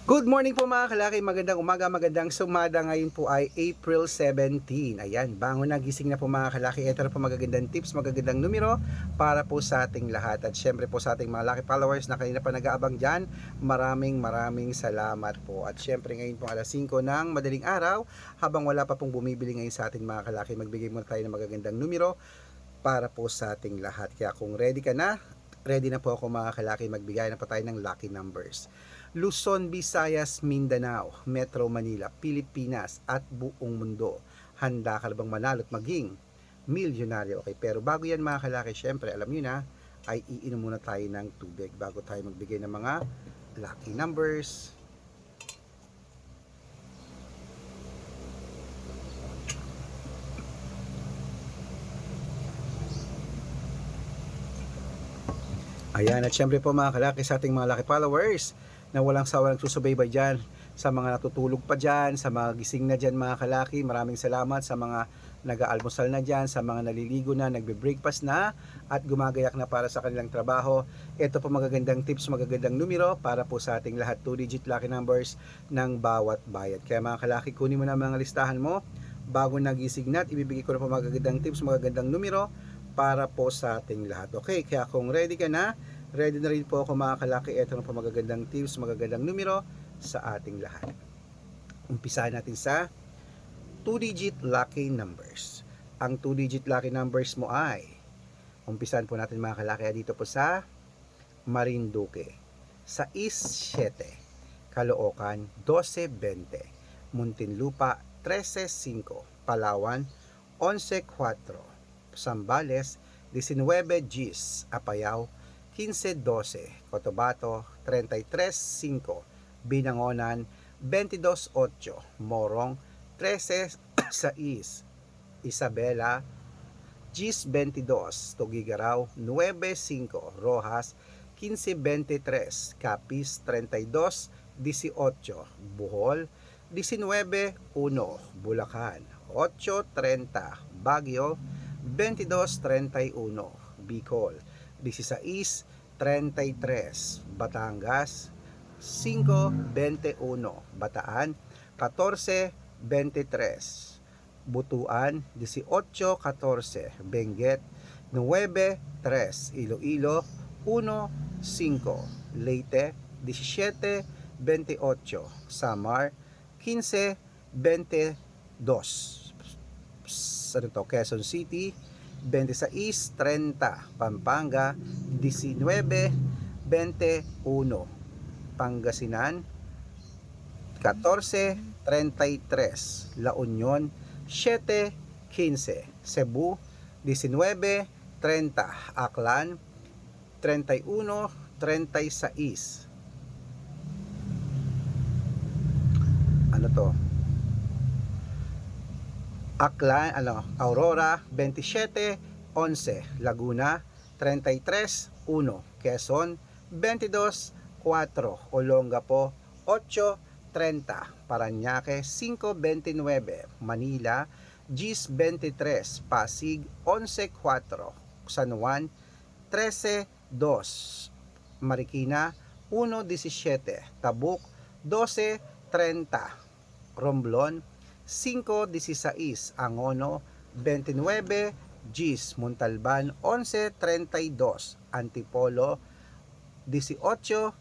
Good morning po mga kalaki, magandang umaga, magandang sumada. Ngayon po ay April 17. Ayan, bangon na, gising na po mga kalaki. Ito na po magagandang tips, magagandang numero para po sa ating lahat. At syempre po sa ating mga lucky followers na kanina pa nag-aabang dyan, maraming salamat po. At syempre ngayon po alas 5 ng madaling araw, habang wala pa pong bumibili ngayon sa ating mga kalaki, magbigay muna tayo ng magagandang numero para po sa ating lahat. Kaya kung ready ka na, ready na po ako mga kalaki, magbigay na po tayo ng lucky numbers. Luzon, Visayas, Mindanao, Metro Manila, Pilipinas at buong mundo. Handa ka na bang manalo at maging milyonaryo? Okay, pero bago yan mga kalaki, syempre alam nyo na, ay iinom muna tayo ng tubig bago tayo magbigay ng mga lucky numbers. Ayan, at syempre po mga kalaki, sa ating mga lucky followers na walang sawa nagsusubaybay dyan, sa mga natutulog pa dyan, sa mga gising na dyan mga kalaki, maraming salamat. Sa mga nag-aalmusal na dyan, sa mga naliligo na, nagbe-breakfast na at gumagayak na para sa kanilang trabaho, ito po magagandang tips, magagandang numero para po sa ating lahat, 2-digit lucky numbers ng bawat bayad. Kaya mga kalaki, kunin mo na mga listahan mo bago nagising na at ibibigay ko na po magagandang tips, magagandang numero para po sa ating lahat. Okay, kaya kung ready ka na, ready na rin po ako mga kalaki. Ito na po magagandang tips, magagandang numero sa ating lahat. Umpisahan natin sa 2-digit lucky numbers. Ang 2-digit lucky numbers mo ay, umpisahan po natin mga kalaki dito po sa Marinduque, 6-7, Caloocan 12-20, Muntinlupa 13-5, Palawan 11-4, Zambales 19-10, Apayao 15-12, Cotabato 33-5, Binangonan 22-8, Morong 13-6, Isabela 10-22, Tugigaraw 9-5, Rojas 15-23, Capiz 32-18, Bohol 19-1, Bulacan 8-30, Baguio 22-31, Bicol 16-33, Batangas 5-21, Bataan 14-23, Butuan 18-14, Benguet 9-3, Iloilo 1-5, Leyte 17-28, Samar 15-22, Quezon City 26-30, Pampanga 19-21, Pangasinan 14-33, La Union 7-15, Cebu 19-30, Aklan 31-36. Ano to? Aklan, Aurora 27-11, Laguna 33-1, Quezon 22-4, Olongapo 8-30, Parañaque 5-29, Manila 10-23, Pasig 11-4, San Juan 13-2, Marikina 1-17, Tabuk 12-30, Romblon 5-16, Angono 29, Gis, Montalban 11-32, Antipolo 18-21,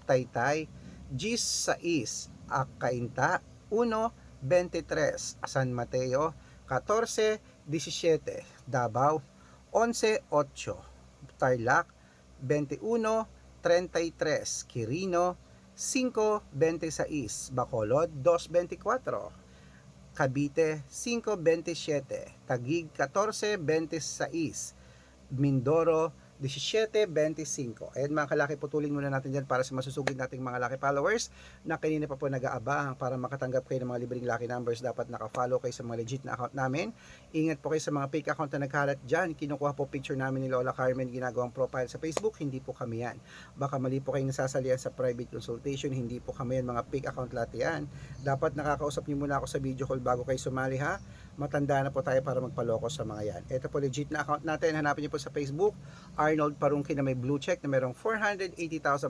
Taytay Gis 6, Cainta 1-23, San Mateo 14-17, Davao 11-8, Tarlac 21-33, Quirino 5-26, Bacolod 2-24, Cavite 5-27, Taguig 14-26, Mindoro 17-25. Ayan mga kalaki, putulin muna natin dyan para sa masusugid nating mga lucky followers na kanina pa po nag-aabang. Para makatanggap kayo ng mga libreng lucky numbers, dapat naka-follow kayo sa mga legit na account namin. Ingat po kayo sa mga fake account na nagkalat dyan. Kinukuha po picture namin ni Lola Carmen, ginagawang profile sa Facebook. Hindi po kami yan. Baka mali po kayong nasasalihan sa private consultation. Hindi po kami yan, mga fake account lahat yan. Dapat nakakausap niyo muna ako sa video call bago kayo sumali ha. Matanda na po tayo para magpaloko sa mga yan. Ito po legit na account natin. Hanapin niyo po sa Facebook, Arnold Parungkin na may blue check na merong 480,000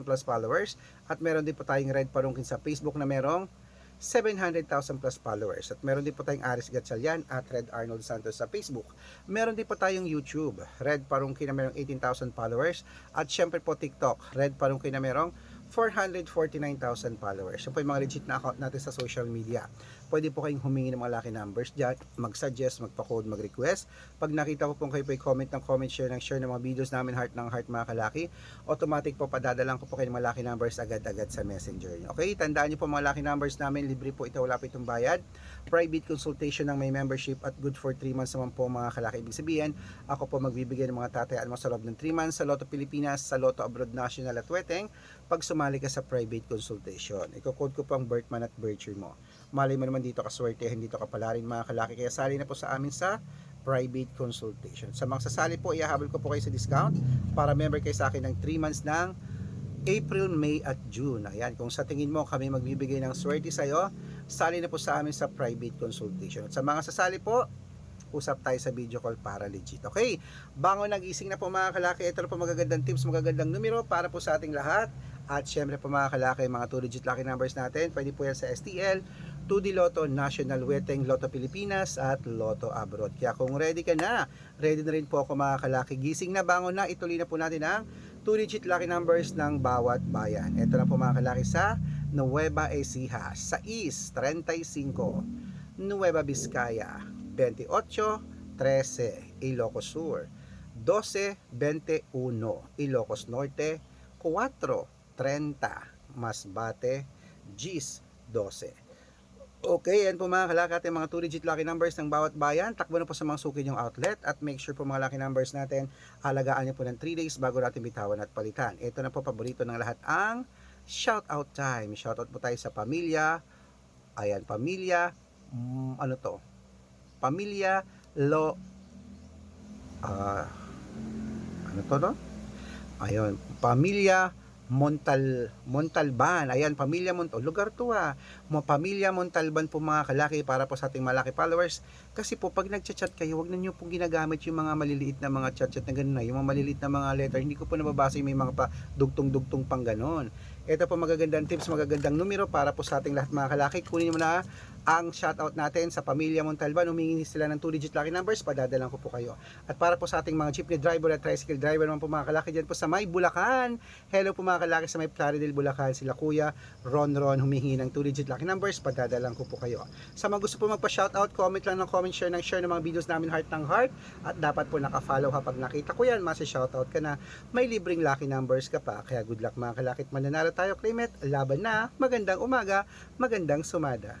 plus followers. At meron din po tayong Red Parungkin sa Facebook na merong 700,000 plus followers. At meron din po tayong Aris Gatchalian at Red Arnold Santos sa Facebook. Meron din po tayong YouTube, Red Parungkin na merong 18,000 followers. At syempre po TikTok, Red Parungkin na merong 449,000 followers. Yan po yung mga legit na account natin sa social media. Pwede po kayong humingi ng mga lucky numbers dyan, mag-suggest, magpa-code, mag-request. Pag nakita ko po kayo po comment ng comment, share ng mga videos namin, heart ng heart mga kalaki, automatic po padadalang ko po kayo ng mga lucky numbers agad-agad sa messenger nyo. Okay, tandaan nyo po mga lucky numbers namin, libre po ito, wala po itong bayad. Private consultation ng may membership at good for 3 months naman po mga kalaki. Ibig sabihin, ako po magbibigay ng mga tatayaan mo sa loob ng 3 months sa Lotto Pilipinas, sa Lotto Abroad National at Weteng, pag sumali ka sa private consultation. Iko-code ko po ang birth month at birth year mo. Malay mo naman dito kaswertehin, dito kapalarin mga kalaki. Kaya sali na po sa amin sa private consultation. Sa mga sasali po, ihahabol ko po kayo sa discount para member kayo sa akin ng 3 months ng April, May at June. Ayan, kung sa tingin mo kami magbibigay ng swerte sa'yo, sali na po sa amin sa private consultation. At sa mga sasali po, usap tayo sa video call para legit. Okay, bangon nagising na po mga kalaki. Ito na po magagandang tips, magagandang numero para po sa ating lahat. At syempre po mga kalaki, mga 2 digit lucky numbers natin, pwede po yan sa STL, 2D Lotto, National Weteng, Lotto Pilipinas at Lotto Abroad. Kaya kung ready ka na, ready na rin po ako mga kalaki. Gising na, bangon na, ituloy na po natin ang 2 digit lucky numbers ng bawat bayan. Ito na po mga kalaki sa Nueva Ecija, 6-35, Nueva Vizcaya, 28-13, Ilocos Sur, 12-21, Ilocos Norte, 4-30, Masbate, Gis, 12. Okay, yan po mga kalaki, mga 2 digit lucky numbers ng bawat bayan. Takbo na po sa mga suki yung outlet at make sure po mga lucky numbers natin, alagaan nyo po ng 3 days bago natin bitawan at palitan. Ito na po paborito ng lahat ang shoutout time. Shoutout po tayo sa pamilya. Ayan, pamilya, ano to? Pamilya ano to no? Ayun, pamilya Montalban. Ayan, pamilya lugar to pamilya Montalban po mga kalaki, para po sa ating malaki followers. Kasi po pag nagchat-chat kayo, wag na nyo pong ginagamit yung mga maliliit na mga chat-chat na ganun na, yung mga maliliit na mga letter. Hindi ko po nababasa yung may mga pa dugtong-dugtong pang ganon. Ito po magagandang tips, magagandang numero para po sa ating lahat mga kalaki. Kunin mo na ang shoutout natin sa pamilya Montalban. Humingi sila ng 2 digit lucky numbers, padadalang ko po kayo. At para po sa ating mga jeepney driver at tricycle driver naman po mga kalaki dyan po sa may Bulacan. Hello po mga kalaki sa may Plaridel, Bulacan. Sila Kuya Ron humihingi ng 2 digit lucky numbers, padadalang ko po kayo. Sa mga gusto po magpa-shoutout, comment lang ng comment, share ng mga videos namin, heart ng heart. At dapat po naka-follow kapag nakita ko yan, masi-shoutout ka na. May libreng lucky numbers ka pa. Kaya good luck mga kalaki at mananalo tayo, claim it. Laban na. Magandang umaga, magandang sumada.